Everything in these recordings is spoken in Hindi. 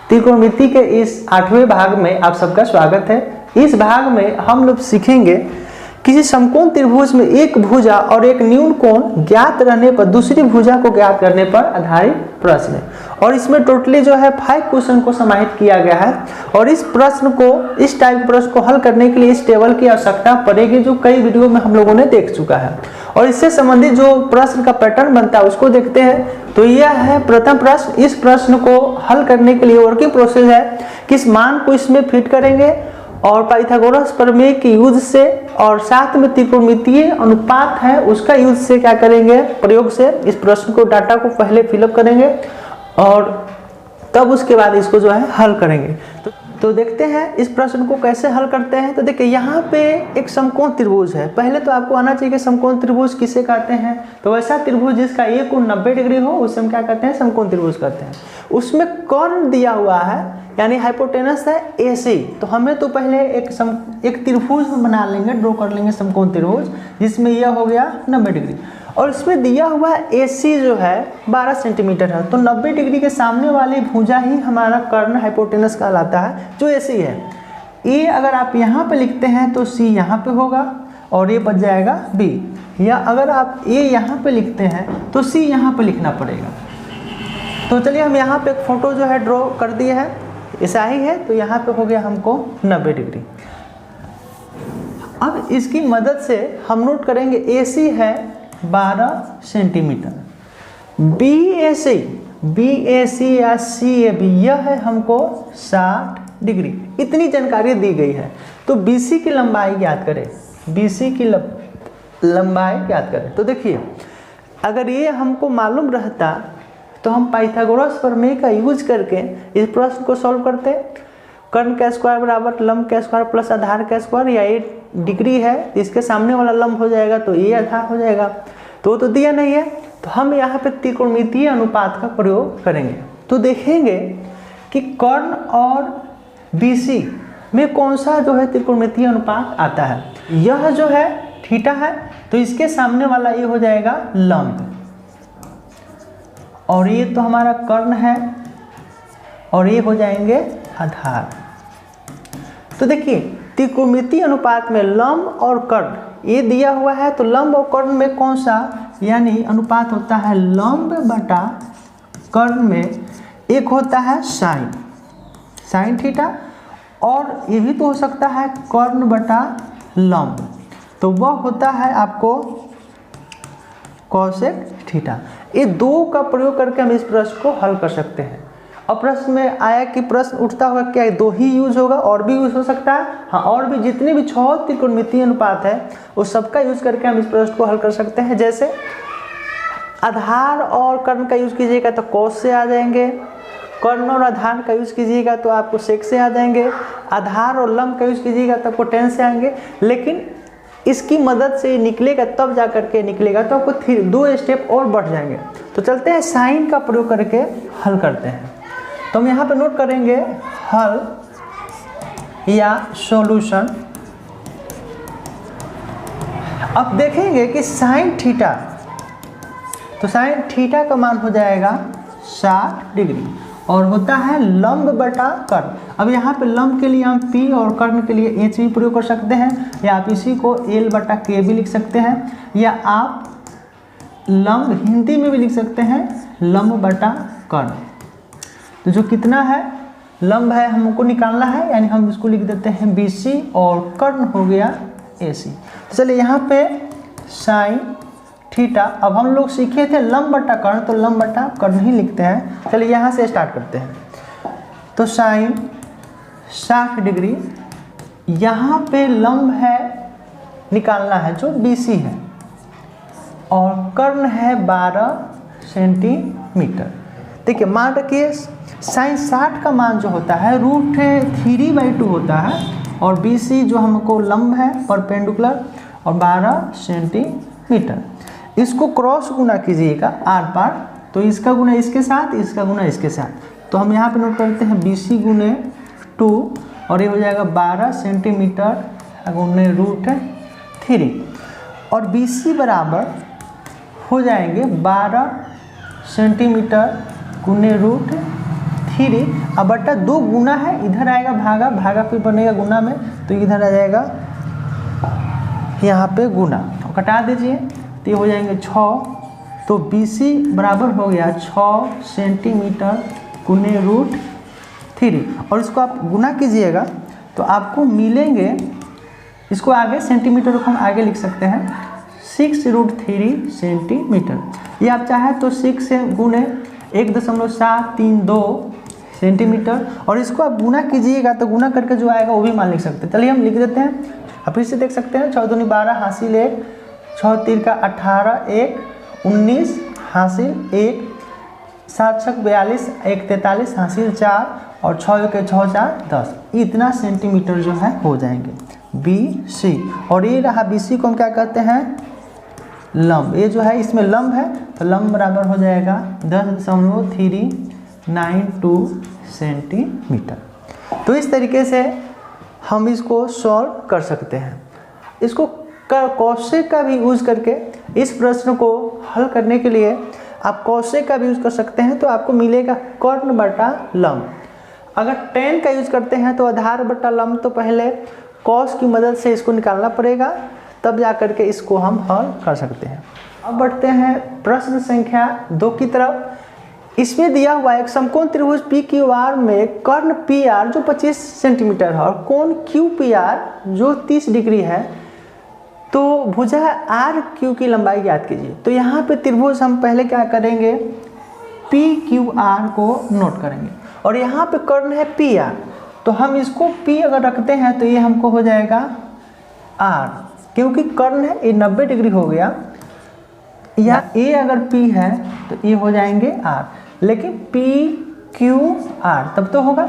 त्रिकोणमिति के इस 8वें भाग में आप सबका स्वागत है। इस भाग में हम लोग सीखेंगे किसी समकोण त्रिभुज में एक भुजा और एक न्यून कोण ज्ञात रहने पर दूसरी भुजा को ज्ञात करने पर आधारित प्रश्न है। और इसमें टोटली जो है 5 क्वेश्चन को समाहित किया गया है। और इस प्रश्न को, इस टाइप प्रश्न को हल करने के लिए इस टेबल की आवश्यकता पड़ेगी, जो कई वीडियो में हम लोगों ने देख चुका है। और इससे संबंधित जो प्रश्न का पैटर्न बनता है उसको देखते हैं। तो यह है प्रथम प्रश्न। इस प्रश्न को हल करने के लिए वर्किंग प्रोसेस है, किस मान को इसमें फिट करेंगे और पाइथागोरस प्रमेय के यूज से, और साथ में त्रिकोणमितीय अनुपात है उसका यूज से क्या करेंगे, प्रयोग से इस प्रश्न को, डाटा को पहले फिलअप करेंगे और तब उसके बाद इसको जो है हल करेंगे। तो देखते हैं इस प्रश्न को कैसे हल करते हैं। तो देखिए यहाँ पे एक समकोण त्रिभुज है। पहले तो आपको आना चाहिए कि समकोण त्रिभुज किसे कहते हैं। तो वैसा त्रिभुज जिसका एक कोण 90 डिग्री हो उसे हम क्या कहते हैं, समकोण त्रिभुज कहते हैं। उसमें कर्ण दिया हुआ है, यानी हाइपोटेनस है AC। तो हमें तो पहले एक त्रिभुज बना लेंगे, ड्रॉ कर लेंगे समकोण त्रिभुज, जिसमें यह हो गया 90 डिग्री। और इसमें दिया हुआ AC जो है 12 सेंटीमीटर है। तो 90 डिग्री के सामने वाली भुजा ही हमारा कर्ण हाइपोटेनस कहलाता है, जो AC है। A अगर आप यहाँ पे लिखते हैं तो C यहाँ पे होगा और ये बच जाएगा B। या अगर आप A यहाँ पे लिखते हैं तो C यहाँ पे लिखना पड़ेगा। तो चलिए हम यहाँ पे एक फोटो जो है ड्रॉ कर दिए है, ऐसा ही है। तो यहाँ पे हो गया हमको 90 डिग्री। अब इसकी मदद से हम नोट करेंगे AC है 12 सेंटीमीटर, BAC या CAB यह है हमको 60 डिग्री। इतनी जानकारी दी गई है। तो BC की लंबाई ज्ञात करें, BC की लंबाई ज्ञात करें। तो देखिए अगर ये हमको मालूम रहता तो हम पाइथागोरस प्रमेय का यूज करके इस प्रश्न को सॉल्व करते। कर्ण का स्क्वायर बराबर लंब का स्क्वायर प्लस आधार का स्क्वायर, या 8 डिग्री है इसके सामने वाला लंब हो जाएगा तो ये आधार हो जाएगा। तो दिया नहीं है, तो हम यहाँ पे त्रिकोणमितीय अनुपात का प्रयोग करेंगे। तो देखेंगे कि कर्ण और BC में कौन सा जो है त्रिकोणमितीय अनुपात आता है। यह जो है थीटा है, तो इसके सामने वाला ये हो जाएगा लंब, और ये तो हमारा कर्ण है और ये हो जाएंगे आधार। तो देखिए त्रिकोणमितीय अनुपात में लंब और कर्ण ये दिया हुआ है। तो लंब और कर्ण में कौन सा यानी अनुपात होता है, लंब बटा कर्ण में एक होता है साइन थीटा, और ये भी तो हो सकता है कर्ण बटा लंब, तो वह होता है आपको कोसेक थीटा। ये दो का प्रयोग करके हम इस प्रश्न को हल कर सकते हैं। अब प्रश्न में आया कि प्रश्न उठता होगा क्या दो ही यूज होगा, और भी यूज हो सकता है। हाँ, और भी जितने भी 6 त्रिकोणमितीय अनुपात है उस सबका यूज करके हम इस प्रश्न को हल कर सकते हैं। जैसे आधार और कर्ण का यूज कीजिएगा तो कोस से आ जाएंगे, कर्ण और आधार का यूज कीजिएगा तो आपको सेक से आ जाएंगे, आधार और लंब का यूज कीजिएगा तो आपको टेन से आएंगे। लेकिन इसकी मदद से निकलेगा तब जा करके निकलेगा, तो आपको 2 स्टेप और बढ़ जाएंगे। तो चलते हैं साइन का प्रयोग करके हल करते हैं। तो हम यहाँ पे नोट करेंगे हल या सॉल्यूशन। अब देखेंगे कि साइन थीटा, तो साइन थीटा का मान हो जाएगा 60 डिग्री और होता है लंब बटा कर्ण। अब यहाँ पे लंब के लिए हम P और कर्ण के लिए H भी प्रयोग कर सकते हैं, या आप इसी को L बटा K भी लिख सकते हैं, या आप लंब हिंदी में भी लिख सकते हैं लंब बटा कर्ण। तो जो कितना है लंब है हमको निकालना है, यानी हम इसको लिख देते हैं BC और कर्ण हो गया AC। तो चलिए यहाँ पे साइन थीटा, अब हम लोग सीखे थे लंब बटा कर्ण, तो लंब बटा कर्ण ही लिखते हैं। चलिए यहाँ से स्टार्ट करते हैं। तो साइन 60 डिग्री, यहाँ पे लंब है निकालना है जो BC है, और कर्ण है 12 सेंटीमीटर। देखिए मान रखिए साइन 60 का मान जो होता है √3/2 होता है, और BC जो हमको लंब है परपेंडिकुलर और 12 सेंटीमीटर। इसको क्रॉस गुना कीजिएगा आर पार, तो इसका गुना इसके साथ, इसका गुना इसके साथ। तो हम यहाँ पे नोट करते हैं BC गुने 2, और ये हो जाएगा 12 सेंटीमीटर गुने √3, और BC बराबर हो जाएंगे 12 सेंटीमीटर गुने √3। 3 अब बटा 2 गुना है, इधर आएगा भागा, भागा फिर बनेगा गुना में, तो इधर आ जाएगा यहाँ पे गुना, कटा दीजिए तो ये हो जाएंगे 6, तो BC बराबर हो गया 6 सेंटीमीटर गुने √3, और इसको आप गुना कीजिएगा तो आपको मिलेंगे, इसको आगे सेंटीमीटर को हम आगे लिख सकते हैं 6√3 सेंटीमीटर। ये आप चाहे तो 6 से गुने 1.732 सेंटीमीटर, और इसको आप गुना कीजिएगा तो गुना करके जो आएगा वो भी मान लिख सकते हैं। चलिए हम लिख देते हैं, अब फिर से देख सकते हैं 14 × 12 हासिल 1, 6 3 का 18, 1 19 हासिल 1, 7 6 42, 1 43 हासिल 4, और 6 के 6 4 10, इतना सेंटीमीटर जो है हो जाएंगे BC। और ये रहा BC को हम क्या कहते हैं, लंब, ये जो है इसमें लंब है तो लंब बराबर हो जाएगा 10.392 सेंटीमीटर। तो इस तरीके से हम इसको सॉल्व कर सकते हैं। इसको कौशिक का भी यूज करके इस प्रश्न को हल करने के लिए आप कौशिक का भी यूज कर सकते हैं, तो आपको मिलेगा कर्ण बटा लंब। अगर tan का यूज करते हैं तो आधार बटा लंब, तो पहले कॉस की मदद से इसको निकालना पड़ेगा, तब जा करके इसको हम हल कर सकते हैं। अब बढ़ते हैं प्रश्न संख्या 2 की तरफ। इसमें दिया हुआ एक समकोण त्रिभुज PQR में कर्ण PR जो 25 सेंटीमीटर है और कोण QPR जो 30 डिग्री है, तो भुजा RQ की लंबाई ज्ञात कीजिए। तो यहाँ पे त्रिभुज हम पहले क्या करेंगे, PQR को नोट करेंगे, और यहाँ पे कर्ण है PR, तो हम इसको P अगर रखते हैं तो ये हमको हो जाएगा R, क्योंकि कर्ण है ये 90 डिग्री हो गया, या A अगर P है तो ये हो जाएंगे R, लेकिन PQR तब तो होगा,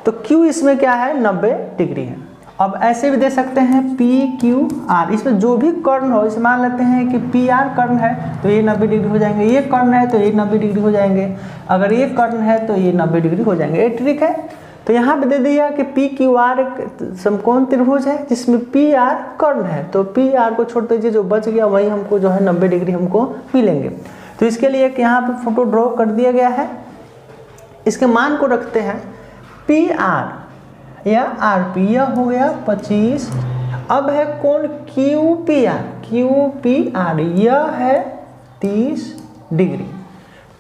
तो Q इसमें क्या है 90 डिग्री है। अब ऐसे भी दे सकते हैं PQR, इसमें जो भी कर्ण हो, इसे मान लेते हैं कि PR कर्ण है तो ये 90 डिग्री हो जाएंगे, ये कर्ण है तो ये 90 डिग्री हो जाएंगे, अगर ये कर्ण है तो ये 90 डिग्री हो जाएंगे। ये ट्रिक है। तो यहाँ पे दे दिया कि PQR एक समकोण त्रिभुज है जिसमें PR कर्ण है, तो PR को छोड़ दीजिए, जो बच गया वही हमको जो है 90 डिग्री हमको मिलेंगे। तो इसके लिए एक यहाँ पे फोटो ड्रॉ कर दिया गया है, इसके मान को रखते हैं PR या RP, यह हो गया 25। अब है कोण QPR, यह है 30 डिग्री।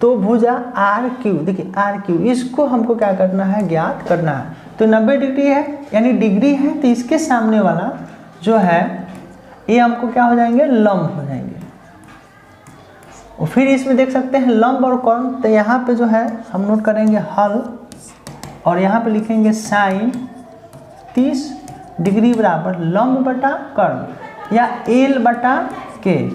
तो भुजा RQ, देखिए RQ, इसको हमको क्या करना है, ज्ञात करना है। तो 90 डिग्री है, यानी डिग्री है, तो इसके सामने वाला जो है ये हमको क्या हो जाएंगे, लंब हो जाएंगे। और फिर इसमें देख सकते हैं लंब और कर्ण, तो यहाँ पे जो है हम नोट करेंगे हल, और यहाँ पे लिखेंगे साइन 30 डिग्री बराबर लंब बटा कर्ण, या L बटा K,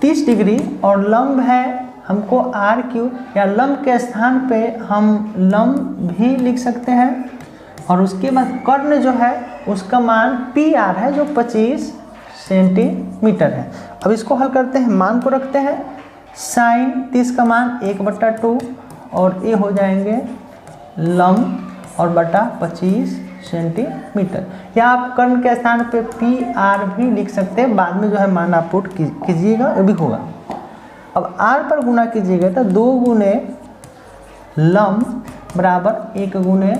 30 डिग्री, और लंब है हमको RQ, या लंब के स्थान पे हम लंब भी लिख सकते हैं, और उसके बाद कर्ण जो है उसका मान PR है जो 25 सेंटीमीटर है। अब इसको हल करते हैं, मान को रखते हैं, साइन 30 का मान 1/2, और ये हो जाएंगे लंब और बटा 25 सेंटीमीटर, या आप कर्ण के स्थान पे PR भी लिख सकते हैं, बाद में जो है मान आप पुट कीजिएगा, ये भी होगा। अब R पर गुना कीजिएगा तो 2 गुने लंब बराबर 1 गुने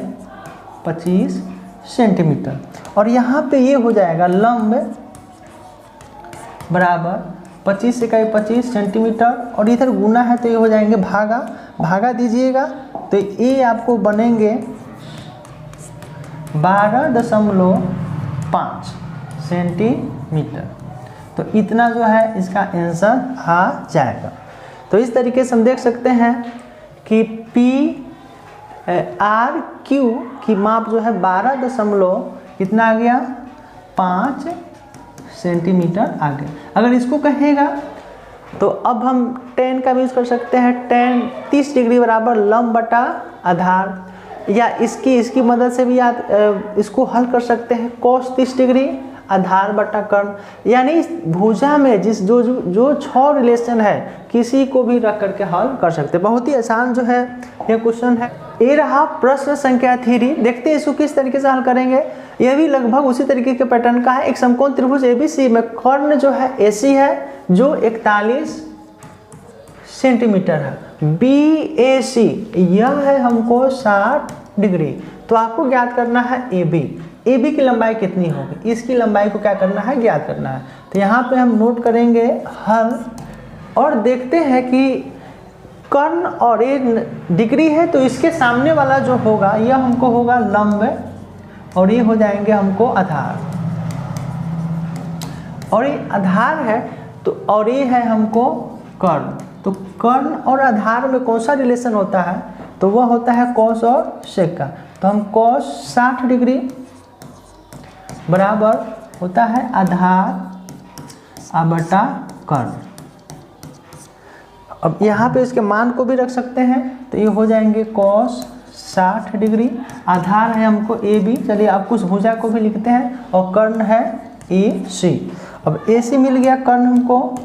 25 सेंटीमीटर, और यहाँ पे ये हो जाएगा लंब बराबर 25 से 25 सेंटीमीटर, और इधर गुना है तो ये हो जाएंगे भागा, भागा दीजिएगा तो ये आपको बनेंगे 12.5 सेंटीमीटर। तो इतना जो है इसका आंसर आ जाएगा। तो इस तरीके से हम देख सकते हैं कि PRQ की माप जो है 12 कितना आ गया, 5 सेंटीमीटर आ गया। अगर इसको कहेगा तो अब हम tan का भी यूज कर सकते हैं, tan 30 डिग्री बराबर लंब बटा आधार, या इसकी मदद से भी आप इसको हल कर सकते हैं, cos 30 डिग्री आधार बटा कर्ण, यानी इस भुजा में जिस जो 6 रिलेशन है किसी को भी रख करके हल कर सकते हैं। बहुत ही आसान जो है ये क्वेश्चन है। ये रहा प्रश्न संख्या 3। देखते हैं इसको किस तरीके से हल करेंगे। यह भी लगभग उसी तरीके के पैटर्न का है। एक समकोण त्रिभुज ABC में कर्ण जो है AC है जो 41 सेंटीमीटर है, BAC यह है हमको 60 डिग्री। तो आपको ज्ञात करना है AB की लंबाई कितनी होगी, इसकी लंबाई को क्या करना है, ज्ञात करना है। तो यहाँ पे हम नोट करेंगे हल और देखते हैं कि कर्ण और ये डिग्री है तो इसके सामने वाला जो होगा यह हमको होगा लंब और ये हो जाएंगे हमको आधार, और ये आधार है तो और ये है हमको कर्ण। तो कर्ण और आधार में कौन सा रिलेशन होता है, तो वह होता है कॉस और सेक का। तो हम कॉस 60 डिग्री बराबर होता है आधार बटा कर्ण। अब यहाँ पे इसके मान को भी रख सकते हैं, तो ये हो जाएंगे कॉस 60 डिग्री, आधार है हमको AB, चलिए आप कुछ भुजा को भी लिखते हैं, और कर्ण है AC। अब AC मिल गया कर्ण हमको।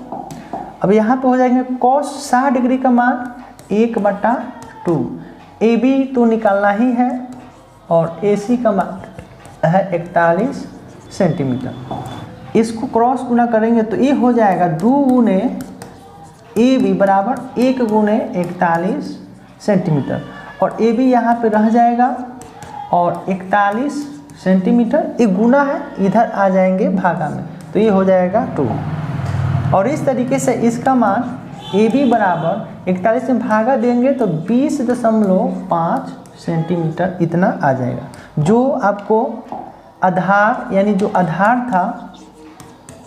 अब यहाँ पे हो जाएंगे कॉस 60 डिग्री का मान 1/2, AB तो निकालना ही है, और AC का मान है 41 सेंटीमीटर। इसको क्रॉस गुना करेंगे तो ये हो जाएगा 2 गुने AB बराबर 1 गुने 41 सेंटीमीटर, और AB यहाँ पे रह जाएगा, और 41 सेंटीमीटर ये गुना है, इधर आ जाएंगे भागा में, तो ये हो जाएगा 2। और इस तरीके से इसका मान AB बराबर 41 में भागा देंगे तो 20.5 सेंटीमीटर इतना आ जाएगा, जो आपको आधार यानी जो आधार था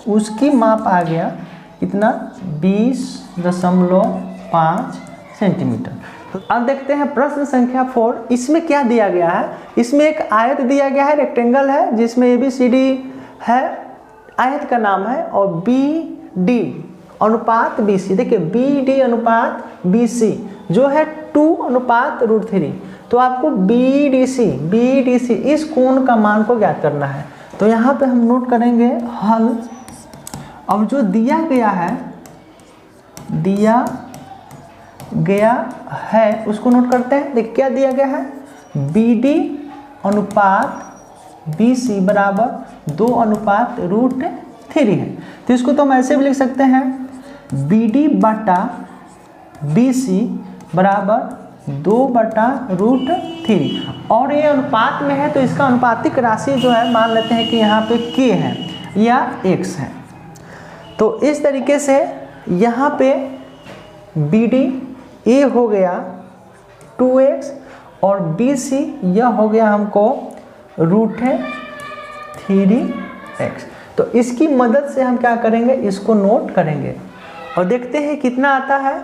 उसकी माप आ गया इतना 20.5 सेंटीमीटर। तो अब देखते हैं प्रश्न संख्या 4। इसमें क्या दिया गया है, इसमें एक आयत दिया गया है, रेक्टेंगल है जिसमें ABCD है, आयत का नाम है, और BD अनुपात BC। देखिए BD अनुपात BC जो है 2:√3। तो आपको BDC इस कोण का मान को ज्ञात करना है। तो यहाँ पे हम नोट करेंगे हल। अब जो दिया गया है उसको नोट करते हैं। देखिए क्या दिया गया है, BD अनुपात BC बराबर 2:√3 है। तो इसको तो हम ऐसे भी लिख सकते हैं BD बटा BC बराबर 2/√3, और ये अनुपात में है तो इसका अनुपातिक राशि जो है मान लेते हैं कि यहाँ पे K है या X है। तो इस तरीके से यहाँ पे BD A हो गया 2x और BC यह हो गया हमको √3x। तो इसकी मदद से हम क्या करेंगे, इसको नोट करेंगे और देखते हैं कितना आता है,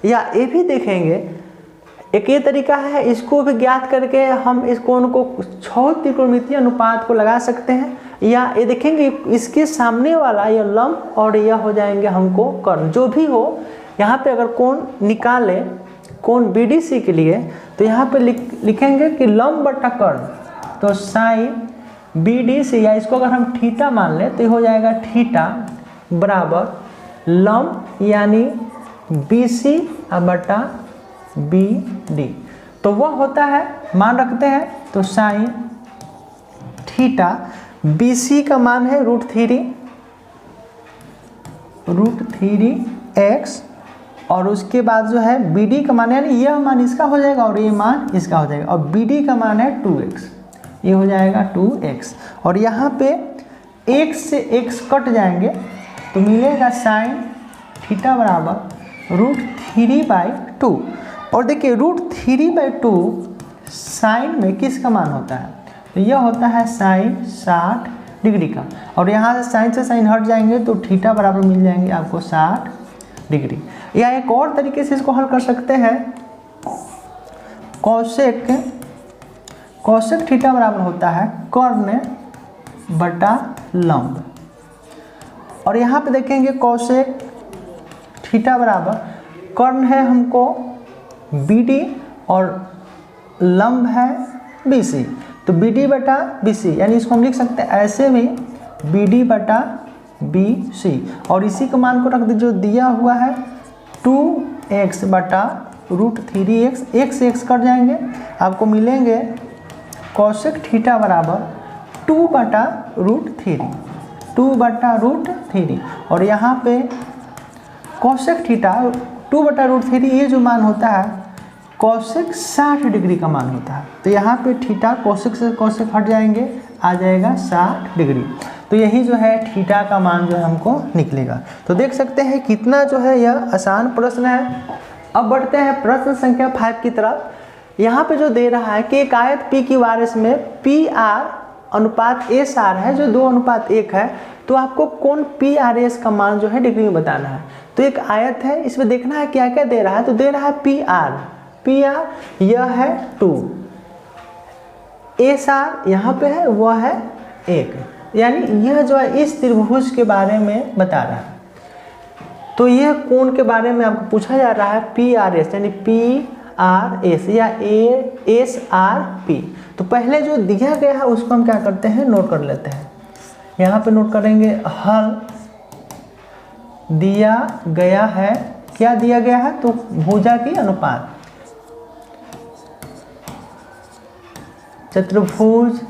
या ये भी देखेंगे। एक ये तरीका है, इसको भी ज्ञात करके हम इस कोण को 6 त्रिकोणमितीय अनुपात को लगा सकते हैं, या ये देखेंगे इसके सामने वाला यह लंब और यह हो जाएंगे हमको कर्ण। जो भी हो यहाँ पे अगर कोण निकाले कोण BDC के लिए तो यहाँ पे लिखेंगे कि लंब बटा कर्ण, तो साइन BDC, या इसको अगर हम थीटा मान लें तो ये हो जाएगा थीटा बराबर लंब यानी BC बटा BD। तो वह होता है, मान रखते हैं तो साइन थीटा, BC का मान है √3x, और उसके बाद जो है BD का मान यानी यह मान इसका हो जाएगा और ये मान इसका हो जाएगा, और BD का मान है 2x, ये हो जाएगा 2x, और यहाँ पे x से x कट जाएंगे तो मिलेगा साइन थीटा बराबर √3/2। और देखिए √3/2 साइन में किसका मान होता है, तो यह होता है साइन 60 डिग्री का, और यहाँ से साइन से साइन हट जाएंगे तो थीटा बराबर मिल जाएंगे आपको 60 डिग्री। या एक और तरीके से इसको हल कर सकते हैं, कौशिक थीटा बराबर होता है कर्ण बटा लंब, और यहाँ पे देखेंगे कौशिक थीटा बराबर कर्ण है हमको BD और लंब है BC, तो BD बटा BC, यानी इसको हम लिख सकते हैं ऐसे भी BD बटा BC, और इसी के मान को रख दीजिए जो दिया हुआ है 2x बटा √3x, x से x कट जाएंगे, आपको मिलेंगे कौशिक थीटा बराबर 2/√3, और यहाँ पे कौशिक थीटा 2/√3 ये जो मान होता है कोसेक 60 डिग्री का मान होता है। तो यहाँ पे थीटा कोसेक से कोसेक हट जाएंगे, आ जाएगा 60 डिग्री। तो यही जो है थीटा का मान जो है हमको निकलेगा। तो देख सकते हैं कितना जो है यह आसान प्रश्न है। अब बढ़ते हैं प्रश्न संख्या 5 की तरफ। यहाँ पे जो दे रहा है कि एक आयत P की वारिस में PR अनुपात SR है जो 2:1 है, तो आपको कौन PRS का मान जो है डिग्री में बताना है। तो एक आयत है, इसमें देखना है क्या क्या दे रहा है। तो दे रहा है PR यह है 2, SR यहाँ पे है वह है 1, यानी यह जो है इस त्रिभुज के बारे में बता रहा है। तो यह कोण के बारे में आपको पूछा जा रहा है PRS यानी PRS या SRP। तो पहले जो दिया गया है उसको हम क्या करते हैं, नोट कर लेते हैं। यहाँ पे नोट करेंगे, हल दिया गया है, क्या दिया गया है, तो भुजा की अनुपात, चतुर्भुज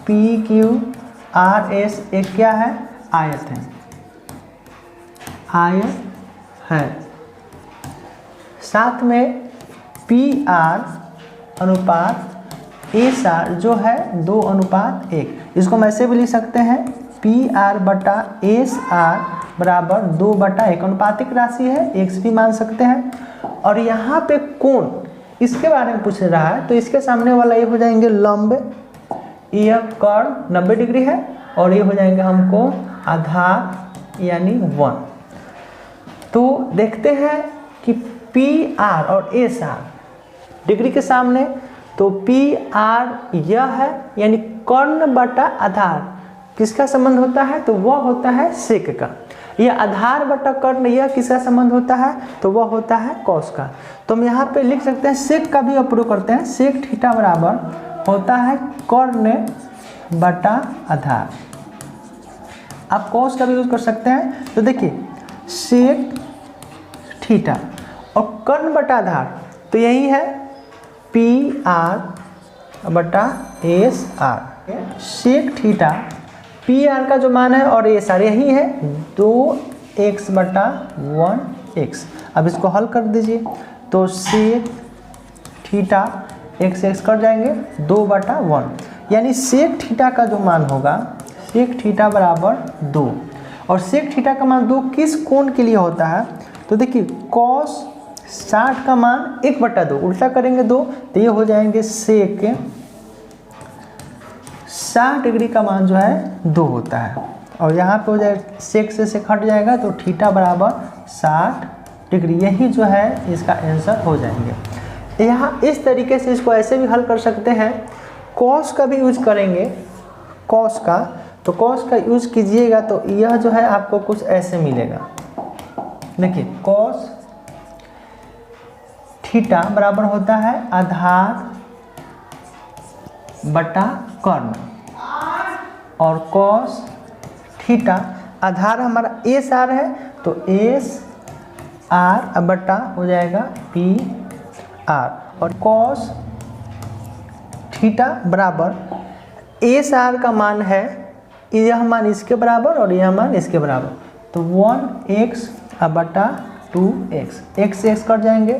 PQRS एक क्या है, आयत है, आयत है। साथ में PR अनुपात SR जो है 2:1। इसको हम ऐसे भी लिख सकते हैं PR/SR बराबर 2/1। अनुपातिक राशि है, x भी मान सकते हैं। और यहाँ पे कोण इसके बारे में पूछ रहा है, तो इसके सामने वाला ये हो जाएंगे लंब, यह कर्ण 90 डिग्री है, और ये हो जाएंगे हमको आधार यानी 1। तो देखते हैं कि PR और SR डिग्री के सामने, तो PR यह है यानी कर्ण बटा आधार, किसका संबंध होता है, तो वह होता है सेक का। यह आधार बटा कर्ण यह किसका संबंध होता है, तो वह होता है कॉस का। तो हम यहाँ पे लिख सकते हैं सेक का भी प्रयोग करते हैं, सेक थीटा बराबर होता है कर्ण बटा आधार। आप कॉस का भी यूज कर सकते हैं। तो देखिए सेक थीटा और कर्ण बटा आधार, तो यही है PR/SR। सेक थीटा PR का जो मान है और SR यही है 2x/1x। अब इसको हल कर दीजिए, तो सेक थीटा x कट जाएंगे 2/1, यानी सेक थीटा का जो मान होगा, सेक थीटा बराबर 2। और सेक थीटा का मान 2 किस कोण के लिए होता है, तो देखिए कॉस 60 का मान 1/2, उल्टा करेंगे 2, तो ये हो जाएंगे सेक 60 डिग्री का मान जो है 2 होता है। और यहाँ पे हो जाए सेक से सेक हट जाएगा, तो थीटा बराबर 60 डिग्री, यही जो है इसका आंसर हो जाएंगे। यहाँ इस तरीके से इसको ऐसे भी हल कर सकते हैं, कॉस का भी यूज करेंगे, कॉस का, तो कॉस का यूज कीजिएगा तो यह जो है आपको कुछ ऐसे मिलेगा। देखिए कॉस थीटा बराबर होता है आधार बटा कर्ण, और कॉस थीटा आधार हमारा SR है, तो SR बटा हो जाएगा PR, और कॉस थीटा बराबर SR का मान है, यह मान इसके बराबर और यह मान इसके बराबर, तो 1x बटा 2x, x से x कट जाएंगे,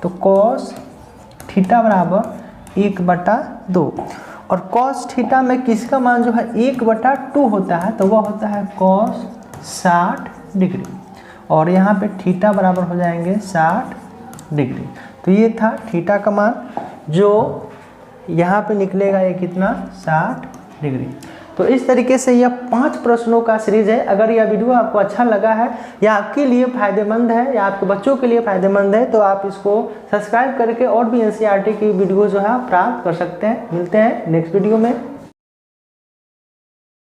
तो कॉस थीटा बराबर 1/2। और कॉस थीटा में किसका मान जो है 1/2 होता है, तो वह होता है कॉस 60 डिग्री, और यहाँ पे थीटा बराबर हो जाएंगे 60 डिग्री। तो ये था थीटा का मान, जो यहाँ पे निकलेगा ये कितना, 60 डिग्री। तो इस तरीके से यह 5 प्रश्नों का सीरीज है। अगर यह वीडियो आपको अच्छा लगा है या आपके लिए फ़ायदेमंद है या आपके बच्चों के लिए फ़ायदेमंद है, तो आप इसको सब्सक्राइब करके और भी NCERT की वीडियो जो है प्राप्त कर सकते हैं। मिलते हैं नेक्स्ट वीडियो में।